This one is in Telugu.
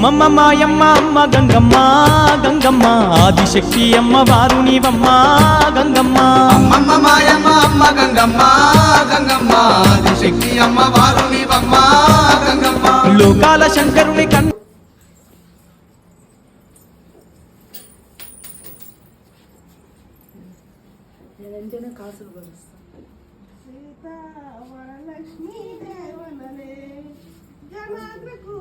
అమ్మమ్మ మాయమ్మ అమ్మ గంగమ్మ గంగమ్మ ఆదిశక్తి అమ్మ వారు నీవమ్మ గంగమ్మ అమ్మమ్మ మాయమ్మ అమ్మ గంగమ్మ గంగమ్మ ఆదిశక్తి అమ్మ వారు నీవమ్మ గంగమ్మ లోకాల శంకరుని కన్ను కాసులు కొలుస్తాను. సీతా వరలక్ష్మీ దేవనలే జనాగ్రకు